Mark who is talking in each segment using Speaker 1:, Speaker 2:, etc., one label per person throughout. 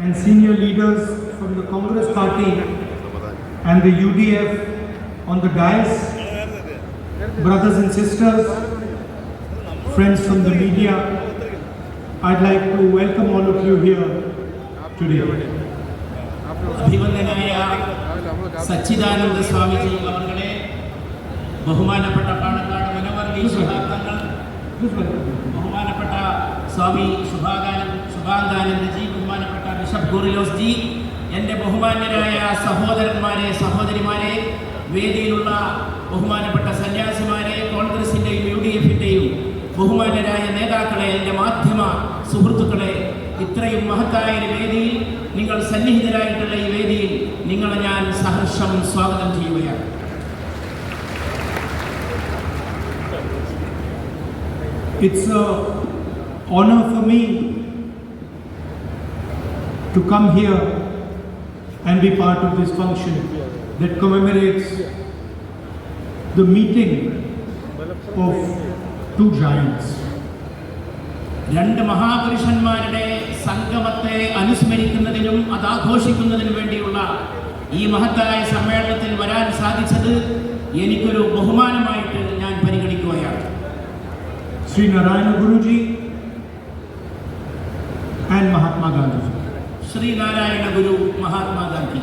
Speaker 1: and senior leaders from the Congress Party and the UDF on the dais, brothers and sisters, friends from the media, I'd like to welcome all of you here today.
Speaker 2: അഭിവന്ദനായ സച്ചിദാനന്ദ സ്വാമിജി അവരുടെ ബഹുമാനപ്പെട്ട പാണക്കാട് വനവർഗി ശിഹാബ്ദങ്ങൾ, ബഹുമാനപ്പെട്ട സ്വാമി ശുഭാനന്ദജി, ബഹുമാനപ്പെട്ട bishop ഗോറിലോസ് G, എൻ്റെ ബഹുമാന്യരായ സഹോദരന്മാരെ, സഹോദരിമാരെ, വേദിയിലുള്ള ബഹുമാനപ്പെട്ട സന്യാസിമാരെ, കോൺഗ്രസിൻ്റെയും UDF-ൻ്റെയും ബഹുമാന്യരായ നേതാക്കളെ, എൻ്റെ മാധ്യമ സുഹൃത്തുക്കളെ, ഇത്രയും മഹത്തായ ഒരു വേദിയിൽ നിങ്ങൾ സന്നിഹിതരായിട്ടുള്ള ഈ വേദിയിൽ നിങ്ങളെ ഞാൻ സഹർഷം സ്വാഗതം ചെയ്യുകയാണ്.
Speaker 1: It's an honor for me to come here and be part of this function that commemorates the meeting of two giants.
Speaker 2: രണ്ട് മഹാപുരുഷന്മാരുടെ സംഗമത്തെ അനുസ്മരിക്കുന്നതിനും അതാഘോഷിക്കുന്നതിനും വേണ്ടിയുള്ള ഈ മഹത്തായ സമ്മേളനത്തിൽ വരാൻ സാധിച്ചത് എനിക്കൊരു ബഹുമാനമായിട്ട് ഞാൻ പരിഗണിക്കുകയാണ്.
Speaker 1: Sri Narayana Guruji and Mahatma Gandhi.
Speaker 2: Shri Narayana Guru, Mahatma Gandhi.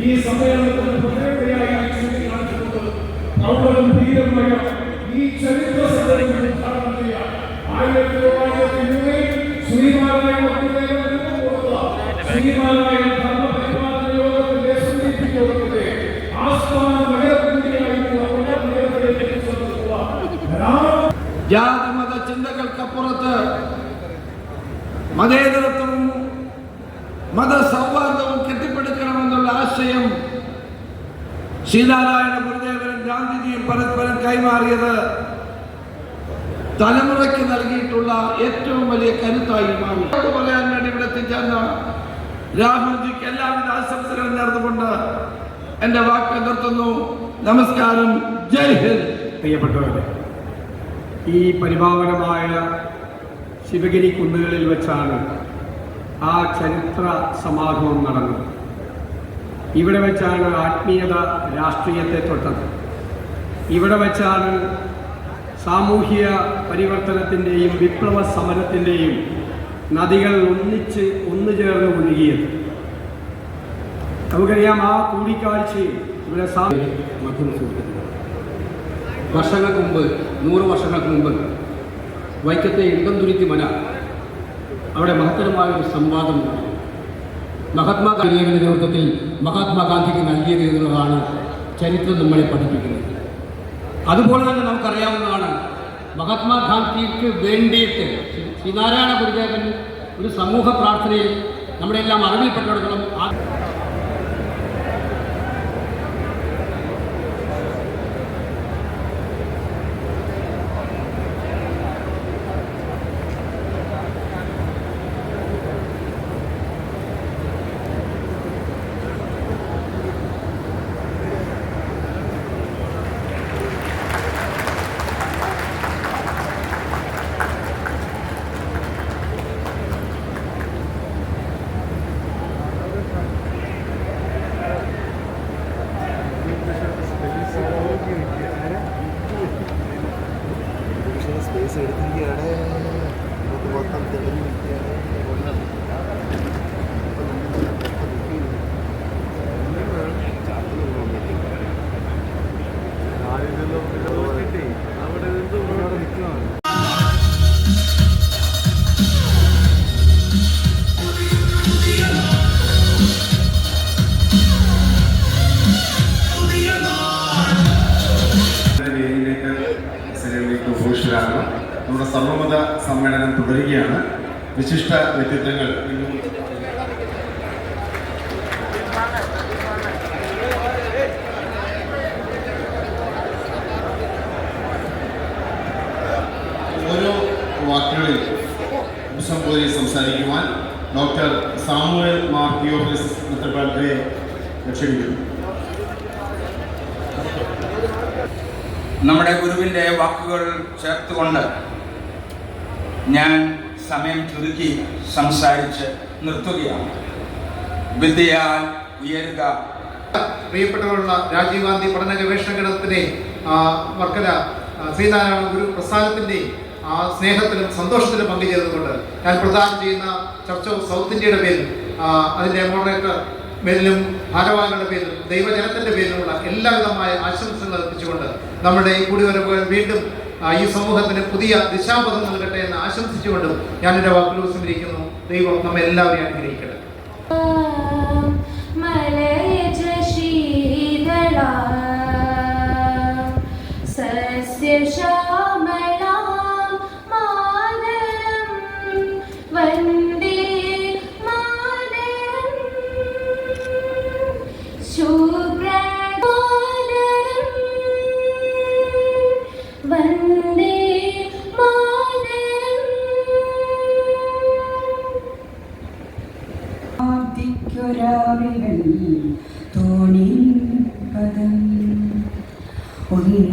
Speaker 3: ഈ സമ്മേളനത്തിന് പ്രത്യേകതയായി ഈ ചരിത്ര സമ്മേളനം ഉദ്ഘാടനം ചെയ്യാൻ 1903 ശ്രീനാരായണ ശ്രീനാരായണ ധർമ്മപരിപാലന യോഗത്തിന്റെ സന്നിധി യോഗത്തിന്റെ ആസ്ഥാന
Speaker 4: ജാതിമത ചിന്തകൾക്കപ്പുറത്ത് മതേതരത്വവും മതസൗഹാർദ്ദവും കെട്ടിപ്പടുക്കണമെന്നുള്ള ആശയം ശ്രീനാരായണ ഗുരുദേവനും ഗാന്ധിജിയും പരസ്പരം കൈമാറിയത് തലമുറയ്ക്ക് നൽകിയിട്ടുള്ള ഏറ്റവും വലിയ കരുത്തായി മാറി. പറയാൻ വേണ്ടി ഇവിടെ എത്തിച്ചേർന്ന രാഹുൽജിക്ക് എല്ലാവിധ ആശംസകളും നേർന്നുകൊണ്ട് എൻ്റെ വാക്ക് നിർത്തുന്നു. നമസ്കാരം. ജയ് ഹിന്ദ്.
Speaker 5: പ്രിയപ്പെട്ടവരെ, ഈ പരിപാവനമായ ശിവഗിരി കുന്നുകളിൽ വെച്ചാണ് ആ ചരിത്ര സമാഗമം നടന്നത്. ഇവിടെ വെച്ചാണ് ആത്മീയത രാഷ്ട്രീയത്തെ തൊട്ടത്. ഇവിടെ വെച്ചാണ് സാമൂഹിക പരിവർത്തനത്തിൻ്റെയും വിപ്ലവ സമരത്തിൻ്റെയും നദികൾ ഒന്നുചേർന്ന് ഒഴുകിയത്. നമുക്കറിയാം, ആ കൂടിക്കാഴ്ചയിൽ ഇവിടെ
Speaker 6: മാധ്യമ സുഹൃത്തുക്കൾ, വർഷങ്ങൾക്ക് മുമ്പ്, 100 വർഷങ്ങൾക്ക് മുമ്പ് വൈക്കത്തെ ഇടംതുരുത്തി മന, അവിടെ മഹത്തരമായൊരു സംവാദം മഹാത്മാഗാന്ധിയുടെ നേതൃത്വത്തിൽ മഹാത്മാഗാന്ധിക്ക് നൽകിയത് എന്നുള്ളതാണ് ചരിത്രം നമ്മളെ പഠിപ്പിക്കുന്നത്. അതുപോലെ തന്നെ നമുക്കറിയാവുന്നതാണ്, മഹാത്മാഗാന്ധിക്ക് വേണ്ടിയിട്ട് ശ്രീനാരായണ ഗുരുദേവൻ ഒരു സമൂഹ പ്രാർത്ഥനയിൽ നമ്മുടെ എല്ലാം അറിവിൽപ്പെട്ടിടത്തോളം
Speaker 7: അധ്യക്ഷരാകണം. നമ്മുടെ സർവമത സമ്മേളനം തുടരുകയാണ്. വിശിഷ്ട വ്യക്തിത്വങ്ങൾ ഓരോ വാക്കുകളിൽ അഭിസംബോധന സംസാരിക്കുവാൻ ഡോക്ടർ സാമുവൽ മാർ തിയോഫിലിസ് മെത്രാപ്പൊലീത്തയെ ക്ഷണിക്കുന്നു.
Speaker 8: നമ്മുടെ ഗുരുവിൻ്റെ വാക്കുകൾ ചേർത്തുകൊണ്ട് ഞാൻ സമയം ചുരുക്കി സംസാരിച്ച് നിർത്തുകയാണ്. വിദ്യയാൽ ഉയരുക.
Speaker 9: പ്രിയപ്പെട്ടവരുള്ള രാജീവ് ഗാന്ധി പഠന ഗവേഷണ കേന്ദ്രത്തിൻ്റെ വർക്കല ശ്രീനാരായണ ഗുരു പ്രസ്ഥാനത്തിൻ്റെ സ്നേഹത്തിലും സന്തോഷത്തിലും പങ്കുചേർന്നുകൊണ്ട് ഞാൻ പ്രദാനം ചെയ്യുന്ന ചർച്ച് ഓഫ് സൗത്ത് ഇന്ത്യയുടെ പേരിൽ അതിൻ്റെ മോഡറേറ്റർ പേരിലും ഭാരവാഹികളുടെ പേരിലും ദൈവജനത്തിൻ്റെ പേരിലുമുള്ള എല്ലാവിധമായ ആശംസകൾ അർപ്പിച്ചുകൊണ്ട് നമ്മുടെ ഈ കൂടിവരവുകൾ വീണ്ടും ഈ സമൂഹത്തിന് പുതിയ ദിശാബോധം നൽകട്ടെ എന്ന് ആശംസിച്ചുകൊണ്ടും ഞാൻ എൻ്റെ വാക്കുകൾ ഉപസംഹരിക്കുന്നു. ദൈവം നമ്മെ എല്ലാവരെയും അനുഗ്രഹിക്കട്ടെ.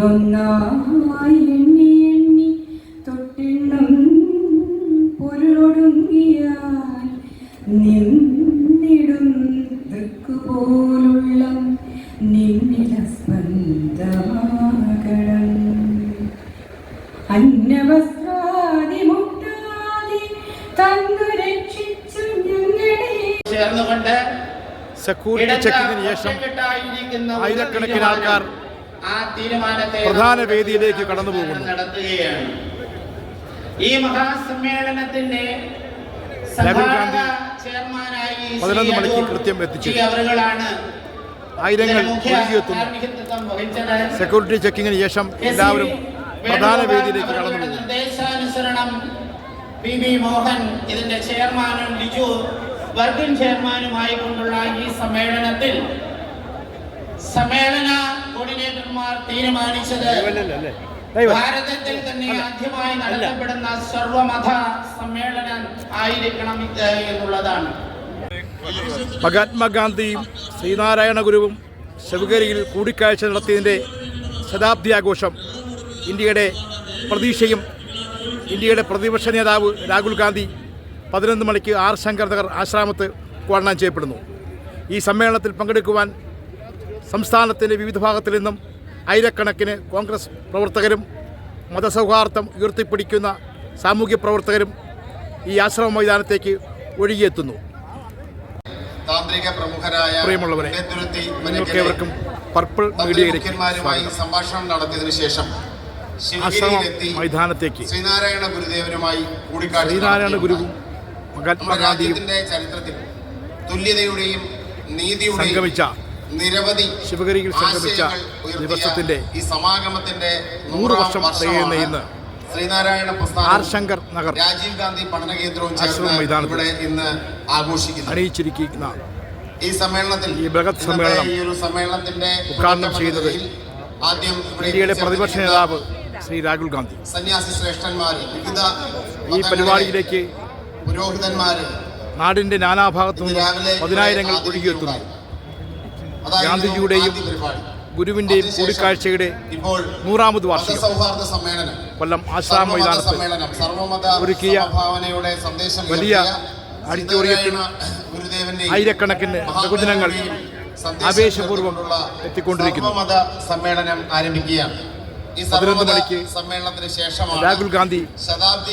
Speaker 10: ഒന്നൊന്നായി എണ്ണി എണ്ണി തൊട്ടിണ്ണം പൊരുളൊടുങ്ങിയാൽ നിന്നിടും ദൃക്കുപോലുള്ള നിന്നില സ്പന്ദമാകണം. അന്നവസ്ത്രാദി മുട്ടാതി തന്നു രക്ഷിച്ചു ഞങ്ങളെ.
Speaker 2: ചേർന്നുകൊണ്ട്
Speaker 11: സെക്യൂരിറ്റി ചെക്കിങ്ങിന് ശേഷം ആയിരക്കണക്കിന് ആൾക്കാർ പ്രധാന വേദിയിലേക്ക് കടന്നു പോകുന്നു.
Speaker 2: നടത്തുകയാണ്. ഈ മഹാസമ്മേളനത്തിന്റെ
Speaker 11: രാഹുൽ ഗാന്ധി 11 മണിക്ക് കൃത്യം എത്തിച്ചു. ആയിരങ്ങൾ ഒഴുകിയെത്തുന്നു. സെക്യൂരിറ്റി ചെക്കിങ്ങിന് ശേഷം എല്ലാവരും പ്രധാന വേദിയിലേക്ക് കടന്നു പോകുന്നു.
Speaker 2: നിർദ്ദേശാനുസരണം PB മോഹൻ ഇതിന്റെ ചെയർമാനും ലിജു വർക്കിംഗ് ചെയർമാനുമായി കൊണ്ടുള്ള ഈ സമ്മേളനത്തിൽ സമ്മേളന കോർഡിനേറ്റർമാർ തീരുമാനിച്ചത് ഭാരതത്തിൽ തന്നെ ആദ്യമായി നടത്തപ്പെടുന്ന സർവമത സമ്മേളനം ആയിരിക്കണം എന്നുള്ളതാണ്.
Speaker 11: മഹാത്മാഗാന്ധിയും ശ്രീനാരായണ ഗുരുവും ശിവഗിരിയിൽ കൂടിക്കാഴ്ച നടത്തിയതിൻ്റെ ശതാബ്ദി ആഘോഷം ഇന്ത്യയുടെ പ്രതീക്ഷയും ഇന്ത്യയുടെ പ്രതിപക്ഷ നേതാവ് രാഹുൽ ഗാന്ധി 11 മണിക്ക് ആർ ശങ്കർ നഗർ ആശ്രമത്ത് ഉദ്ഘാടനം ചെയ്യപ്പെടുന്നു. ഈ സമ്മേളനത്തിൽ പങ്കെടുക്കുവാൻ സംസ്ഥാനത്തിൻ്റെ വിവിധ ഭാഗത്തിൽ നിന്നും ആയിരക്കണക്കിന് കോൺഗ്രസ് പ്രവർത്തകരും മതസൗഹാർദ്ദം ഉയർത്തിപ്പിടിക്കുന്ന സാമൂഹ്യ പ്രവർത്തകരും ഈ ആശ്രമ മൈതാനത്തേക്ക് ഒഴുകിയെത്തുന്നു. പ്രിയമുള്ളവരെ, നിങ്ങൾക്കേവർക്കും പർപ്പിൾ മീഡിയയിലേക്ക്
Speaker 7: സംഭാഷണം നടത്തിയതിനു ശേഷം
Speaker 11: ആശ്രമ മൈതാനത്തേക്ക്
Speaker 7: ശ്രീനാരായണ ഗുരുദേവനുമായി
Speaker 11: ശ്രീനാരായണ ഗുരുവും മഹാത്മാഗാന്ധിയും
Speaker 7: ചരിത്രത്തിൽ തുല്യതയുടെയും നീതിയുടെയും
Speaker 11: സംഗമിച്ച
Speaker 7: നിരവധി
Speaker 11: ശിവഗിരിയിൽ സംഗമിച്ച ദിവസത്തിന്റെ
Speaker 7: ഈ സമാഗമത്തിന്റെ
Speaker 11: 100 വർഷം തികയുന്ന ഇന്ന്
Speaker 7: ശ്രീനാരായണ
Speaker 11: ആർ ശങ്കർ നഗർ
Speaker 7: രാജീവ് ഗാന്ധി പഠന കേന്ദ്രവും
Speaker 11: ആശ്രമ മൈതാനത്തിൽ
Speaker 7: ഇന്ന് ആഘോഷിക്കുന്നു.
Speaker 11: അണിയിച്ചിരിക്കുന്ന
Speaker 7: ഈ സമ്മേളനത്തിൽ
Speaker 11: ഈ ബൃഹത് സമ്മേളനം ഉദ്ഘാടനം ചെയ്യുന്നത് ഇന്ത്യയുടെ പ്രതിപക്ഷ നേതാവ് ശ്രീ രാഹുൽ ഗാന്ധി.
Speaker 7: സന്യാസി ശ്രേഷ്ഠന്മാര്, വിവിധ
Speaker 11: ഈ പരിപാടിയിലേക്ക്
Speaker 7: പുരോഹിതന്മാര്,
Speaker 11: നാടിന്റെ നാനാഭാഗത്തു നിന്നും 10,000ങ്ങൾ ഒഴുകിയെത്തുന്നു. ഗാന്ധിജിയുടെയും ഗുരുവിൻ്റെയും കൂടിക്കാഴ്ചയുടെ 100ാമത് വാർഷികം കൊല്ലം ആശ്രമ മൈതാനത്ത് ഒരുക്കിയ വലിയ ഓഡിറ്റോറിയത്തിൽ ആയിരക്കണക്കിന് ബഹുജനങ്ങൾ ആവേശപൂർവ്വം എത്തിക്കൊണ്ടിരിക്കുന്നു.
Speaker 7: സമ്മേളനം ആരംഭിക്കുകയാണ്.
Speaker 11: 11 മണിക്ക്
Speaker 7: സമ്മേളനത്തിന് ശേഷമാണ്
Speaker 11: രാഹുൽ ഗാന്ധി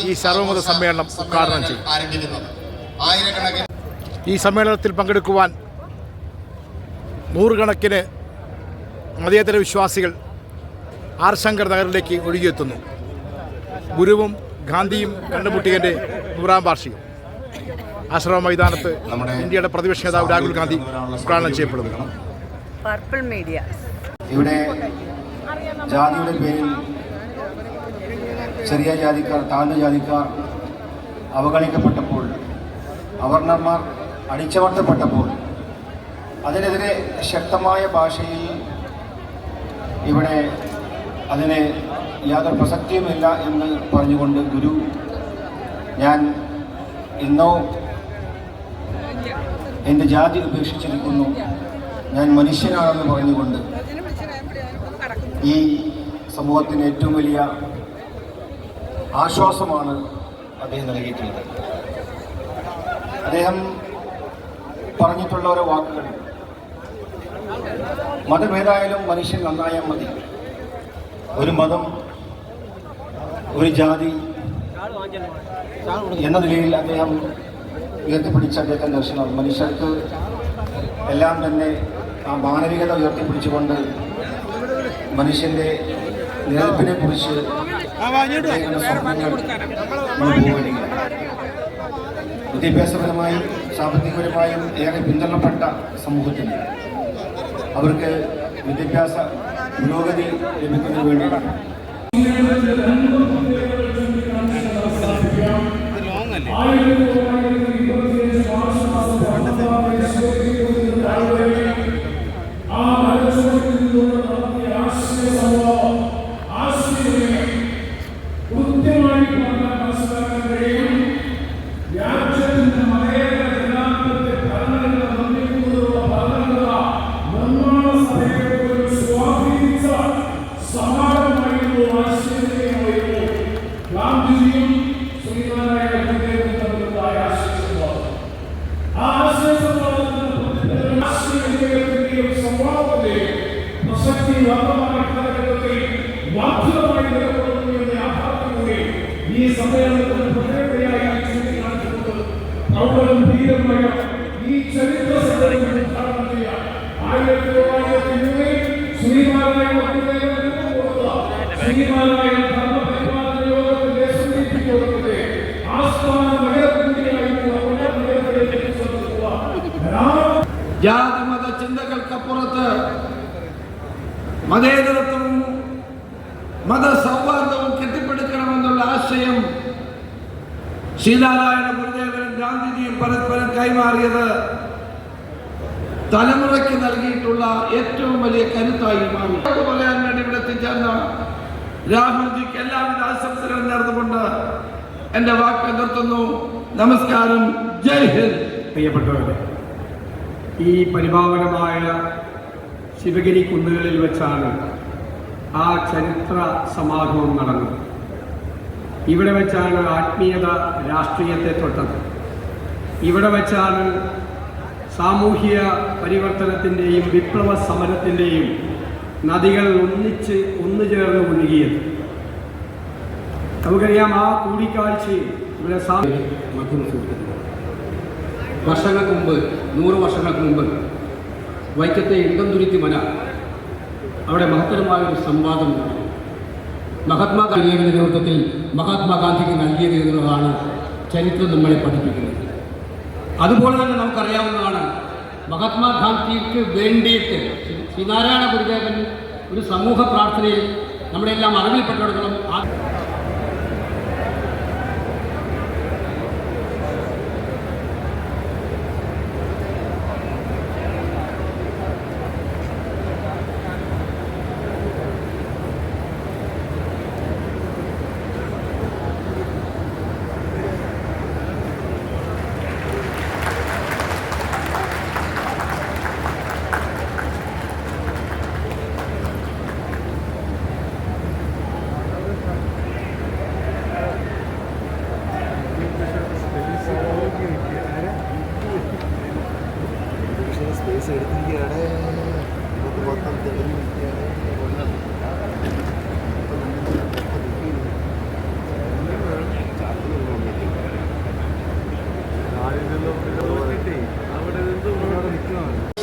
Speaker 11: ഈ സർവമത സമ്മേളനം ഉദ്ഘാടനം ചെയ്യും. ഈ സമ്മേളനത്തിൽ പങ്കെടുക്കുവാൻ നൂറുകണക്കിന് മതേതര വിശ്വാസികൾ ആർ ശങ്കർ നഗറിലേക്ക് ഒഴുകിയെത്തുന്നു. ഗുരുവും ഗാന്ധിയും കണ്ടുമുട്ടിയതിൻ്റെ 100ാം വാർഷികം ആശ്രമ മൈതാനത്ത് ഇന്ത്യയുടെ പ്രതിപക്ഷ നേതാവ് രാഹുൽ ഗാന്ധി ഉദ്ഘാടനം ചെയ്യപ്പെടുന്നു.
Speaker 10: പർപ്പിൾ മീഡിയ
Speaker 7: ഇവിടെ ജാതിയുടെ പേരിൽ
Speaker 12: ചെറിയ ജാതിക്കാർ, താഴ്ന്ന ജാതിക്കാർ അവഗണിക്കപ്പെട്ടപ്പോൾ, അവർണന്മാർ അടിച്ചമർത്തപ്പെട്ടപ്പോൾ അതിനെതിരെ ശക്തമായ ഭാഷയിൽ ഇവിടെ അതിന് യാതൊരു പ്രസക്തിയുമില്ല എന്ന് പറഞ്ഞുകൊണ്ട് ഗുരു ഞാൻ ഇന്നോ എൻ്റെ ജാതി ഉപേക്ഷിച്ചിരിക്കുന്നു, ഞാൻ മനുഷ്യനാണെന്ന് പറഞ്ഞുകൊണ്ട് ഈ സമൂഹത്തിന് ഏറ്റവും വലിയ ആശ്വാസമാണ് അദ്ദേഹം നൽകിയിട്ടുള്ളത്. അദ്ദേഹം പറഞ്ഞിട്ടുള്ള ഓരോ വാക്കുകൾ, മതമേതായാലും മനുഷ്യൻ നന്നായാൽ മതി. ഒരു മതം, ഒരു ജാതി എന്ന നിലയിൽ അദ്ദേഹം ഉയർത്തിപ്പിടിച്ച അദ്ദേഹത്തിൻ്റെ ദർശനം മനുഷ്യർക്ക് എല്ലാം തന്നെ ആ മാനവികത ഉയർത്തിപ്പിടിച്ചുകൊണ്ട് മനുഷ്യൻ്റെ നിലനിൽപ്പിനെ കുറിച്ച് സ്വപ്നങ്ങൾ പോവുകയാണ്. വിദ്യാഭ്യാസപരമായും സാമ്പത്തികപരമായും ഏറെ പിന്തള്ളപ്പെട്ട സമൂഹത്തിന് അവർക്ക് വിദ്യാഭ്യാസ പുരോഗതി ലഭിക്കുന്നതിന് വേണ്ടി
Speaker 3: ഈ സമ്മേളനത്തിന് പ്രത്യേകതയായി ഈ ചരിത്ര സന്ദർഭം ഉദ്ഘാടനം ചെയ്യാൻ 1903 ശ്രീനാരായണ ശ്രീനാരായണ ധർമ്മപരിപാലന യോഗത്തിന്റെ സമിതി യോഗത്തിന്റെ ആസ്ഥാന
Speaker 4: ജാതിമത ചിന്തകൾക്കപ്പുറത്ത് മതേതരത്വവും മതസൗഹാർദ്ദവും കെട്ടിപ്പടുക്കണമെന്നുള്ള ആശയം ശ്രീനാരായണ ഗുരുദേവനും ഗാന്ധിജിയും പരസ്പരം കൈമാറിയത് തലമുറയ്ക്ക് നൽകിയിട്ടുള്ള ഏറ്റവും വലിയ കരുത്തായി മാറി. പറയാൻ വേണ്ടി ഇവിടെ എത്തിച്ചേർന്ന രാഹുൽജിക്ക് എല്ലാവിധ ആശംസകളും നേർന്നുകൊണ്ട് എൻ്റെ വാക്ക് നിർത്തുന്നു. നമസ്കാരം. ജയ് ഹിന്ദ്.
Speaker 5: പ്രിയപ്പെട്ടവരെ, ഈ പരിപാവനമായ ശിവഗിരി കുന്നുകളിൽ വെച്ചാണ് ആ ചരിത്ര സമാഗമം നടന്നത്. ഇവിടെ വെച്ചാണ് ആത്മീയത രാഷ്ട്രീയത്തെ തൊട്ടത്. ഇവിടെ വെച്ചാണ് സാമൂഹ്യ പരിവർത്തനത്തിൻ്റെയും വിപ്ലവ സമരത്തിൻ്റെയും നദികൾ ഒന്നുചേർന്ന് ഒഴുകിയത്. നമുക്കറിയാം, ആ കൂടിക്കാഴ്ചയിൽ ഇവിടെ
Speaker 6: വർഷങ്ങൾക്ക് മുമ്പ്, 100 വർഷങ്ങൾക്ക് മുമ്പ് വൈക്കത്തെ ഇടംതുരുത്തി മന, അവിടെ മഹത്തരമായൊരു സംവാദം മഹാത്മാഗാന്ധിയുടെ നേതൃത്വത്തിൽ മഹാത്മാഗാന്ധിക്ക് നൽകിയത് എന്നുള്ളതാണ് ചരിത്രം നമ്മളെ പഠിപ്പിക്കുന്നത്. അതുപോലെ തന്നെ നമുക്കറിയാവുന്നതാണ്, മഹാത്മാഗാന്ധിക്ക് വേണ്ടിയിട്ട് ശ്രീനാരായണ ഗുരുദേവൻ ഒരു സമൂഹ പ്രാർത്ഥനയിൽ നമ്മളെല്ലാം അറിവിൽപ്പെട്ടിടത്തോളം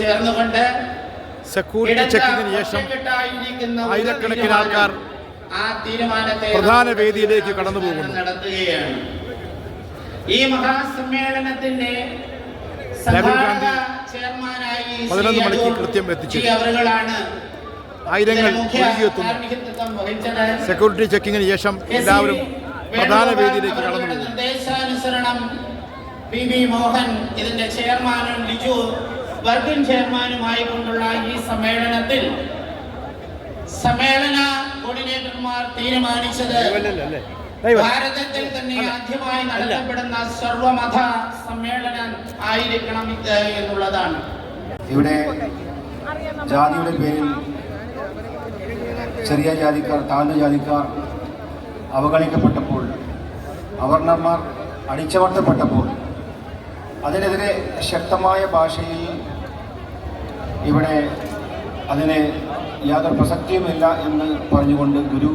Speaker 2: ചേർന്നുകൊണ്ട്
Speaker 11: സെക്യൂരിറ്റി ചെക്കിങ്ങിന് ശേഷം ആയിരക്കണക്കിന് ആൾക്കാർ പ്രധാന വേദിയിലേക്ക് കടന്നു പോകുന്നു.
Speaker 2: നടത്തുകയാണ്. ഈ മഹാസമ്മേളനത്തിന്റെ
Speaker 11: രാഹുൽ ഗാന്ധി 11 മണിക്ക് കൃത്യം എത്തിച്ചു.
Speaker 2: അവരുകളാണ്
Speaker 13: ആയിരങ്ങൾ ഒഴുകിയെത്തുന്നു. സെക്യൂരിറ്റി ചെക്കിങ്ങിന് ശേഷം എല്ലാവരും പ്രധാന വേദിയിലേക്ക് കടന്നു.
Speaker 2: നിർദ്ദേശാനുസരണം PB മോഹൻ ഇതിന്റെ ചെയർമാനും ലിജു വർക്കിംഗ് ചെയർമാനുമായി കൊണ്ടുള്ള ഈ സമ്മേളനത്തിൽ സമ്മേളന കോർഡിനേറ്റർമാർ തീരുമാനിച്ചത് ഭാരതത്തിൽ തന്നെ ആദ്യമായി നടത്തപ്പെടുന്ന സർവമത സമ്മേളനം ആയിരിക്കണം എന്നുള്ളതാണ്.
Speaker 12: ഇവിടെ ജാതിയുടെ പേരിൽ ചെറിയ ജാതിക്കാർ, താഴ്ന്ന ജാതിക്കാർ അവഗണിക്കപ്പെട്ടപ്പോൾ, അവർണന്മാർ അടിച്ചമർത്തപ്പെട്ടപ്പോൾ അതിനെതിരെ ശക്തമായ ഭാഷയിൽ ഇവിടെ അതിന് യാതൊരു പ്രസക്തിയുമില്ല എന്ന് പറഞ്ഞുകൊണ്ട് ഗുരു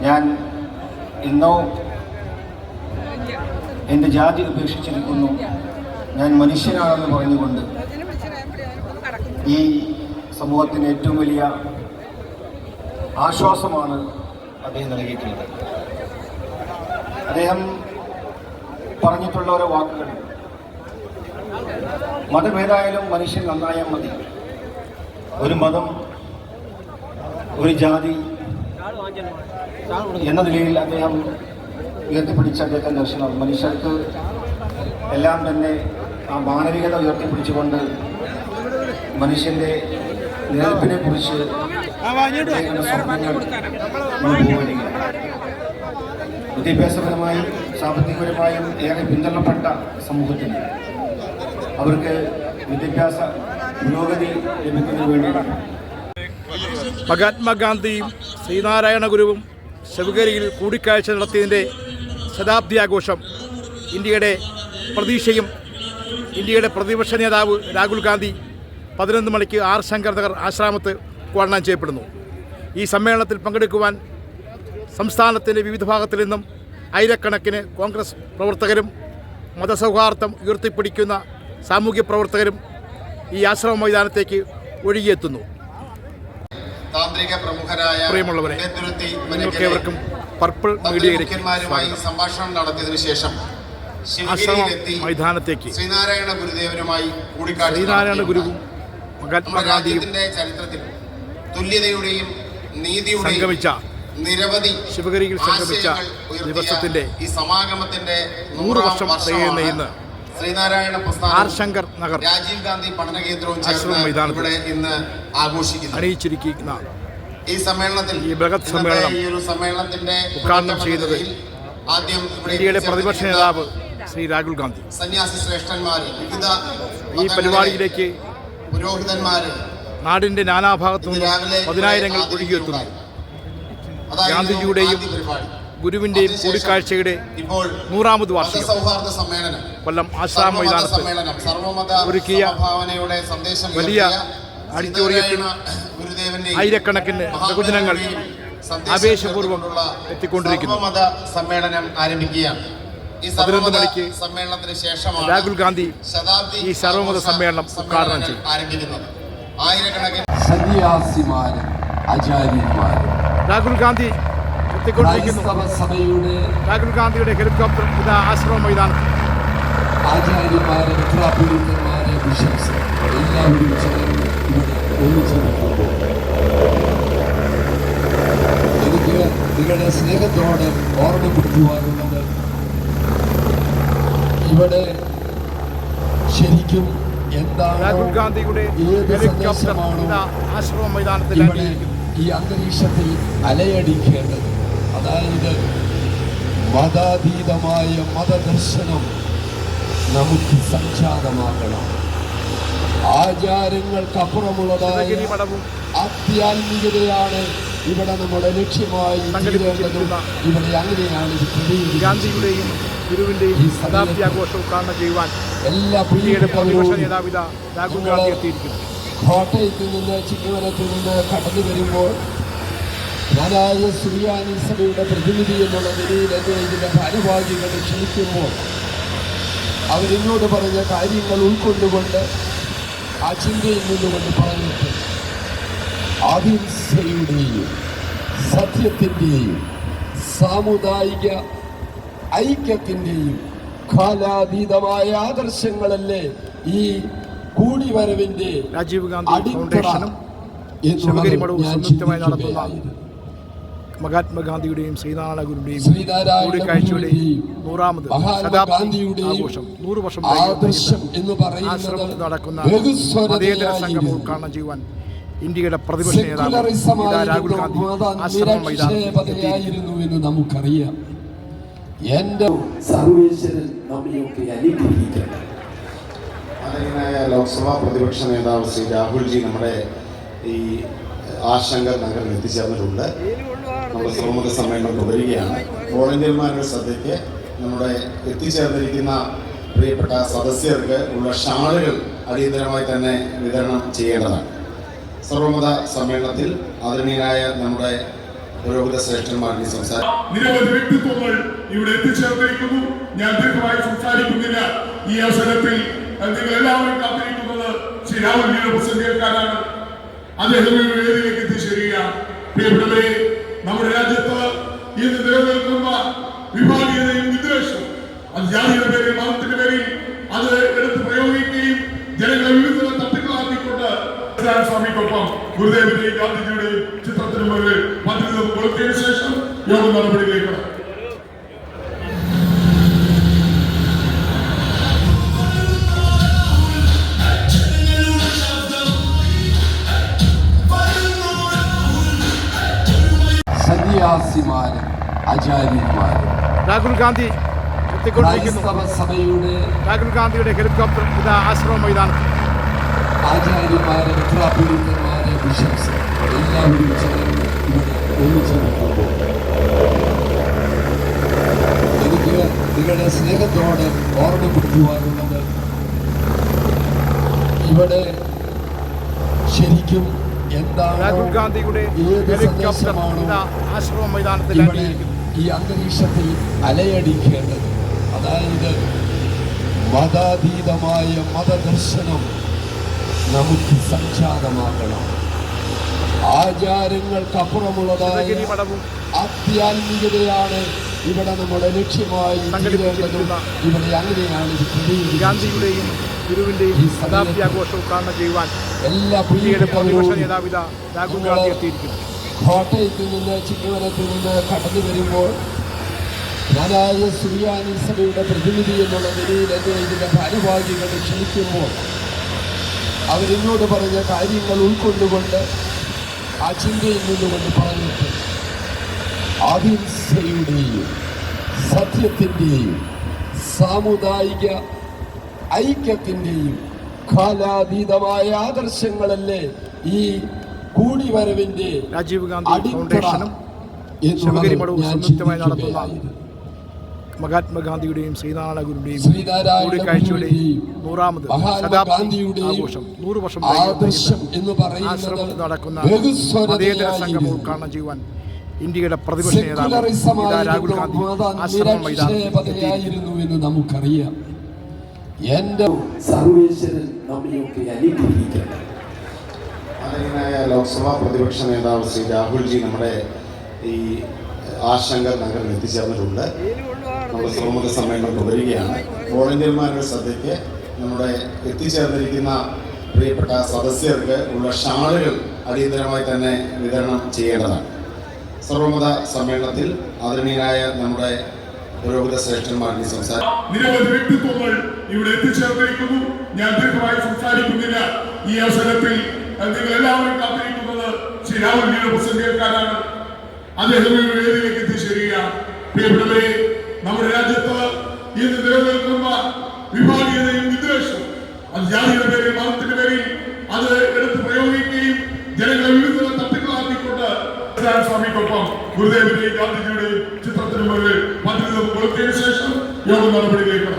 Speaker 12: ഞാൻ ഇന്നോ എൻ്റെ ജാതി ഉപേക്ഷിച്ചിരിക്കുന്നു, ഞാൻ മനുഷ്യനാണെന്ന് പറഞ്ഞുകൊണ്ട് ഈ സമൂഹത്തിന് ഏറ്റവും വലിയ ആശ്വാസമാണ് അദ്ദേഹം നൽകിയിട്ടുള്ളത്. അദ്ദേഹം പറഞ്ഞിട്ടുള്ള ഓരോ വാക്കുകൾ, മതമേതായാലും മനുഷ്യൻ നന്നായാൽ മതി. ഒരു മതം, ഒരു ജാതി എന്ന നിലയിൽ അദ്ദേഹം ഉയർത്തിപ്പിടിച്ച അദ്ദേഹത്തിൻ്റെ ദർശനം മനുഷ്യർക്ക് എല്ലാം തന്നെ ആ മാനവികത ഉയർത്തിപ്പിടിച്ചുകൊണ്ട് മനുഷ്യൻ്റെ നിലനിൽപ്പിനെ കുറിച്ച് സ്വപ്നങ്ങൾ വിദ്യാഭ്യാസപരമായും സാമ്പത്തികപരമായും ഏറെ പിന്തള്ളപ്പെട്ട സമൂഹത്തിന് അവർക്ക് വിദ്യാഭ്യാസ പുരോഗതി ലഭിക്കുന്നതിന് വേണ്ടിയിട്ടാണ്.
Speaker 13: മഹാത്മാഗാന്ധിയും ശ്രീനാരായണ ഗുരുവും ശിവഗിരിയിൽ കൂടിക്കാഴ്ച നടത്തിയതിൻ്റെ ശതാബ്ദി ആഘോഷം ഇന്ത്യയുടെ പ്രതീക്ഷയും ഇന്ത്യയുടെ പ്രതിപക്ഷ നേതാവ് രാഹുൽ ഗാന്ധി 11 മണിക്ക് ആർ ശങ്കർ നഗർ ആശ്രമത്ത് ഉദ്ഘാടനം ചെയ്യപ്പെടുന്നു. ഈ സമ്മേളനത്തിൽ പങ്കെടുക്കുവാൻ സംസ്ഥാനത്തിൻ്റെ വിവിധ ഭാഗത്തിൽ നിന്നും ആയിരക്കണക്കിന് കോൺഗ്രസ് പ്രവർത്തകരും മതസൗഹാർദ്ദം ഉയർത്തിപ്പിടിക്കുന്ന സാമൂഹ്യ പ്രവർത്തകരും ഈ ആശ്രമ മൈതാനത്തേക്ക് ഒഴുകിയെത്തുന്നു.
Speaker 11: താന്ത്രിക പ്രമുഖരായ
Speaker 13: പ്രിയമുള്ളവരെ, നിങ്ങൾക്കേവർക്കും പർപ്പിൾ മീഡിയയിലേക്ക്
Speaker 11: സംഭാഷണം നടത്തിയതിനു ശേഷം
Speaker 13: ആശ്രമ മൈതാനത്തേക്ക്
Speaker 11: ശ്രീനാരായണ ഗുരുദേവനുമായി
Speaker 13: ശ്രീനാരായണ ഗുരുവും മഹാത്മാഗാന്ധിയും
Speaker 11: ചരിത്രത്തിൽ തുല്യതയുടെയും നീതിയുടെയും
Speaker 13: സംഗമിച്ച
Speaker 11: നിരവധി
Speaker 13: ശിവഗിരിയിൽ സംഗമിച്ച ദിവസത്തിന്റെ
Speaker 11: ഈ സമാഗമത്തിന്റെ
Speaker 13: 100 വർഷം തികയുന്ന ഇന്ന്
Speaker 11: ശ്രീനാരായണ
Speaker 13: ആർ ശങ്കർ നഗർ
Speaker 11: രാജീവ് ഗാന്ധി പഠന കേന്ദ്രവും
Speaker 13: ആശ്രമ മൈതാനത്തിൽ
Speaker 11: ഇന്ന് ആഘോഷിക്കുന്നു.
Speaker 13: അണിയിച്ചിരിക്കുന്ന
Speaker 11: ഈ സമ്മേളനത്തിൽ
Speaker 13: ഈ ബൃഹത് സമ്മേളനം ഉദ്ഘാടനം ചെയ്യുന്നത് ഇന്ത്യയുടെ പ്രതിപക്ഷ നേതാവ് ശ്രീ രാഹുൽ ഗാന്ധി.
Speaker 11: സന്യാസി ശ്രേഷ്ഠന്മാര്, വിവിധ
Speaker 13: ഈ പരിപാടിയിലേക്ക്
Speaker 11: പുരോഹിതന്മാര്,
Speaker 13: നാടിന്റെ നാനാഭാഗത്തു നിന്നും 10,000ങ്ങൾ ഒഴുകിയെത്തുന്നു. ഗാന്ധിജിയുടെയും ഗുരുവിൻ്റെയും കൂടിക്കാഴ്ചയുടെ 100ാമത് വാർഷികം കൊല്ലം ആശ്രമ മൈതാനത്ത് ഒരുക്കിയ വലിയ ഓഡിറ്റോറിയത്തിൽ ആയിരക്കണക്കിന് ബഹുജനങ്ങൾ ആവേശപൂർവ്വം എത്തിക്കൊണ്ടിരിക്കുന്നു.
Speaker 11: സമ്മേളനം ആരംഭിക്കുകയാണ്.
Speaker 13: 11 മണിക്ക്
Speaker 11: സമ്മേളനത്തിന് ശേഷമാണ്
Speaker 13: രാഹുൽ ഗാന്ധി ഈ സർവമത സമ്മേളനം ഉദ്ഘാടനം ചെയ്യും.
Speaker 4: സന്യാസിമാര്, ആചാര്യന്മാര്,
Speaker 13: രാഹുൽ ഗാന്ധി എത്തിക്കൊണ്ടിരിക്കുന്നു. രാഹുൽ ഗാന്ധിയുടെ ഹെലികോപ്റ്റർ ഇതാ ആശ്രമ മൈതാനത്ത്.
Speaker 4: ആചാര്യന്മാരെ, മെത്രാപ്പൊലീത്തന്മാരെ, ബിഷപ്സ് എല്ലാവരും ചേർന്ന് ഇവിടെ ഒന്നിച്ചിരിക്കുന്നു. എനിക്ക് നിങ്ങളുടെ സ്നേഹത്തോടെ ഓർമ്മപ്പെടുത്തുവാനുള്ളത്, ഇവിടെ ശരിക്കും
Speaker 13: രാഹുൽ ഗാന്ധിയുടെ ഹെലികോപ്റ്റർ ഇതാ ആശ്രമ മൈതാനത്തിൽ
Speaker 4: ഈ അന്തരീക്ഷത്തിൽ അലയടിക്കേണ്ടത്, അതായത് മതാതീതമായ മതദർശനം നമുക്ക് സംജാതമാക്കണം. ആചാരങ്ങൾക്കപ്പുറമുള്ളതായ ആധ്യാത്മികതയാണ് ഇവിടെ നമ്മുടെ ലക്ഷ്യമായി തീരേണ്ടത്. ഇവിടെ അങ്ങനെയാണ്
Speaker 13: ഗാന്ധിയുടെയും ഗുരുവിന്റെയും ശതാബ്ദി ആഘോഷം ഉദ്ഘാടനം ചെയ്യുവാൻ
Speaker 4: എല്ലാ
Speaker 13: പ്രതിപക്ഷ നേതാവ് രാഹുൽ ഗാന്ധി എത്തിയിരിക്കുന്നു.
Speaker 4: കോട്ടയത്ത് നിന്ന് ചിങ്ങവനത്തിൽ നിന്ന് കടന്നു വരുമ്പോൾ ഞാനായ സുറിയാനി സഭയുടെ പ്രതിനിധി എന്നുള്ള നിലയിൽ എന്നെ ഇതിൻ്റെ ഭാരവാഹികൾ ക്ഷണിക്കുമ്പോൾ അവരെന്നോട് പറഞ്ഞ കാര്യങ്ങൾ ഉൾക്കൊണ്ടുകൊണ്ട് ആ ചിന്തയിൽ നിന്നുകൊണ്ട് പറഞ്ഞിട്ട് അഹിംസയുടെയും സത്യത്തിൻ്റെയും സാമുദായിക ഐക്യത്തിൻ്റെയും കാലാതീതമായ ആദർശങ്ങളല്ലേ ഈ കൂടിവരവിൻ്റെ
Speaker 13: രാജീവ് ഗാന്ധി ഫൗണ്ടേഷനും
Speaker 5: ശിവഗിരി മഠവും സംയുക്തമായി നടത്തുന്ന മഹാത്മാഗാന്ധിയുടെയും ശ്രീനാരായണ ഗുരുവിന്റെയും കൂടിക്കാഴ്ചയുടെ 100ാമത് ശതാബ്ദി ആഘോഷം 100 വർഷം ആശ്രമത്തിൽ നടക്കുന്ന മതേതര സംഗമം ഉദ്ഘാടനം ചെയ്യുവാൻ ഇന്ത്യയുടെ പ്രതിപക്ഷ നേതാവ് രാഹുൽ ഗാന്ധി ആശ്രമം
Speaker 4: മൈതാനത്തിലായിരുന്നു എന്ന് നമുക്കറിയാം. എന്റെ സർവേശ്വരൻ നമ്മയൊക്കെ അനുഗ്രഹിക്കട്ടെ.
Speaker 7: ആദരണീയനായ ലോക്സഭാ പ്രതിപക്ഷ നേതാവ് ശ്രീ രാഹുൽജി നമ്മുടെ ഈ ആശങ്ക നഗറിൽ എത്തിച്ചേർന്നിട്ടുണ്ട്. നമ്മുടെ സർവ്വമത സമ്മേളനം തുടരുകയാണ്. വോളണ്ടിയർമാരുടെ ശ്രദ്ധയ്ക്ക് നമ്മുടെ എത്തിച്ചേർന്നിരിക്കുന്ന പ്രിയപ്പെട്ട സദസ്യർക്ക് ഉള്ള ഷാളുകൾ അടിയന്തരമായി തന്നെ വിതരണം ചെയ്യേണ്ടതാണ്. സർവ്വമത സമ്മേളനത്തിൽ ആദരണീയനായ നമ്മുടെ പുരോഗത ശ്രേഷ്ഠന്മാരുടെ
Speaker 3: നിരവധി വ്യക്തിത്വങ്ങൾ ഇവിടെ എത്തിച്ചേർന്നിരിക്കുന്നു. ഞാൻ ദീർഘമായി സംസാരിക്കുന്നില്ല. ഈ അവസരത്തിൽ നിങ്ങൾ എല്ലാവരും കാത്തിരിക്കുന്നത് ശ്രീ രാഹുൽജിയുടെ പ്രസംഗം കേൾക്കാനാണ്. അദ്ദേഹം വേദിയിലേക്ക് എത്തിച്ചേരുകയാണ്. പ്രിയപ്പെട്ടവരെ, നമ്മുടെ രാജ്യത്ത് ഇന്ന് നിലനിൽക്കുന്ന വിഭാഗീയതയും വിദ്വേഷവും അത് ജാതിയുടെ പേരിൽ മതത്തിന്റെ പേരിൽ അത് എടുത്ത് പ്രയോഗിക്കുകയും ജനങ്ങളെ വിവിധ തട്ടുകളാക്കിക്കൊണ്ട് സ്വാമിക്കൊപ്പം ഗുരുദേവന്റെയും ഗാന്ധിജിയുടെയും ചിത്രത്തിന് മുകളിൽ പദ്ധതി കൊടുത്തതിനു ശേഷം യോഗ നടപടിയിലേക്ക്
Speaker 4: സന്യാസിമാര്, ആചാര്യന്മാര്,
Speaker 1: രാഹുൽ ഗാന്ധി
Speaker 4: സഭയുടെ
Speaker 1: രാഹുൽ ഗാന്ധിയുടെ ഹെലികോപ്റ്റർ ആശ്രമ മൈതാനത്തിൽ
Speaker 4: ആചാര്യന്മാരെ, മെത്രാപ്പൊലീത്തന്മാരെ, ബിഷപ്സ് എല്ലാവരും ചേർന്ന് ഇവിടെ ഒന്നിച്ചു നിൽക്കുമ്പോൾ എനിക്ക് നിങ്ങളുടെ സ്നേഹത്തോട് ഓർമ്മപ്പെടുത്തുവാനുള്ളത്, ഇവിടെ ശരിക്കും എന്താണ്
Speaker 1: രാഹുൽ ഗാന്ധിയുടെ ആശ്രമ മൈതാനത്തിൽ
Speaker 4: ഈ അന്തരീക്ഷത്തിൽ അലയടിക്കേണ്ടത്. അതായത് മതാതീതമായ മതദർശനം നമുക്ക് സംജാതമാക്കണം. ആചാരങ്ങൾക്കപ്പുറമുള്ളതായ ആധ്യാത്മികതയാണ് ഇവിടെ നമ്മുടെ ലക്ഷ്യമായി തീരേണ്ടതും. ഇവിടെ അങ്ങനെയാണ്
Speaker 1: ഗാന്ധിയുടെയും ഗുരുവിന്റെയും ശതാബ്ദി ആഘോഷം ഉദ്ഘാടനം ചെയ്യുവാൻ
Speaker 4: എല്ലാ
Speaker 1: പ്രതിപക്ഷ നേതാവ് രാഹുൽ ഗാന്ധി എത്തിയിരിക്കുന്നു.
Speaker 4: കോട്ടയത്തിൽ നിന്ന് ചിങ്ങവനത്തിൽ നിന്ന് കടന്നു വരുമ്പോൾ ഞാനായ സുറിയാനി സഭയുടെ പ്രതിനിധി എന്നുള്ള നിലയിൽ എന്നെ ഇതിൻ്റെ ഭാരവാഹികൾ ക്ഷണിക്കുമ്പോൾ അവരെന്നോട് പറഞ്ഞ കാര്യങ്ങൾ ഉൾക്കൊണ്ടുകൊണ്ട് ആ ചിന്തയിൽ നിന്നുകൊണ്ട് പറഞ്ഞിട്ട് അഹിംസയുടെയും സത്യത്തിൻ്റെയും സാമുദായിക ഐക്യത്തിൻ്റെയും കാലാതീതമായ ആദർശങ്ങളല്ലേ ഈ കൂടിവരവിന്റെ
Speaker 1: രാജീവ് ഗാന്ധി ഫൗണ്ടേഷനും ശിവഗിരി മഠവും സംയുക്തമായി നടത്തുന്ന മഹാത്മാഗാന്ധിയുടെയും ശ്രീനാരായണ ഗുരുവിന്റെയും കൂടിക്കാഴ്ചയുടെ 100ാമത് ശതാബ്ദി ആഘോഷം 100 വർഷം ആശ്രമത്തിൽ നടക്കുന്ന മതേതര സംഗമം ഉദ്ഘാടനം ചെയ്യുവാൻ ഇന്ത്യയുടെ പ്രതിപക്ഷ നേതാവ് രാഹുൽ ഗാന്ധി ആശ്രമ മൈതാനത്തിലായിരുന്നു
Speaker 4: എന്ന് നമുക്കറിയാം. എന്റെ സർവേശ്വരൻ നമ്മയൊക്കെ അനുഗ്രഹിക്കട്ടെ.
Speaker 7: ആദരണീയനായ ലോക്സഭാ പ്രതിപക്ഷ നേതാവ് ശ്രീ രാഹുൽജി നമ്മുടെ ഈ ആശങ്ക നഗറിൽ എത്തിച്ചേർന്നിട്ടുണ്ട്. നമ്മുടെ സർവ്വമത സമ്മേളനം തുടരുകയാണ്. വോളണ്ടിയർമാരുടെ ശ്രദ്ധയ്ക്ക് നമ്മുടെ എത്തിച്ചേർന്നിരിക്കുന്ന പ്രിയപ്പെട്ട സദസ്യർക്ക് ഉള്ള ഷാളുകൾ അടിയന്തരമായി തന്നെ വിതരണം ചെയ്യേണ്ടതാണ്. സർവ്വമത സമ്മേളനത്തിൽ ആദരണീയനായ നമ്മുടെ പുരോഗത ശ്രേഷ്ഠന്മാരുടെ
Speaker 3: നിരവധി വ്യക്തിത്വങ്ങൾ ഇവിടെ എത്തിച്ചേർന്നിരിക്കുന്നു. ഞാൻ ദീർഘമായി സംസാരിക്കുന്നില്ല. ഈ അവസരത്തിൽ നിങ്ങൾ എല്ലാവരും കാത്തിരിക്കുന്നത് ശ്രീ രാഹുൽജിയുടെ പ്രസംഗം കേൾക്കാനാണ്. അദ്ദേഹം വേദിയിലേക്ക് എത്തിച്ചേരുകയാണ്. പ്രിയപ്പെട്ടവരെ, നമ്മുടെ രാജ്യത്ത് ഇന്ന് നിലനിൽക്കുന്ന വിഭാഗീയതയും വിദ്വേഷവും അത് ജാതിയുടെ പേരിൽ മതത്തിന്റെ പേരിൽ അത് എടുത്ത് പ്രയോഗിക്കുകയും ജനങ്ങളെ വിവിധ തട്ടുകളാക്കിക്കൊണ്ട് സ്വാമിക്കൊപ്പം ഗുരുദേവന്റെയും ഗാന്ധിജിയുടെയും ചിത്രത്തിന് മുകളിൽ പദ്ധതി കൊടുത്തതിനു ശേഷം യോഗ നടപടിയിലേക്ക്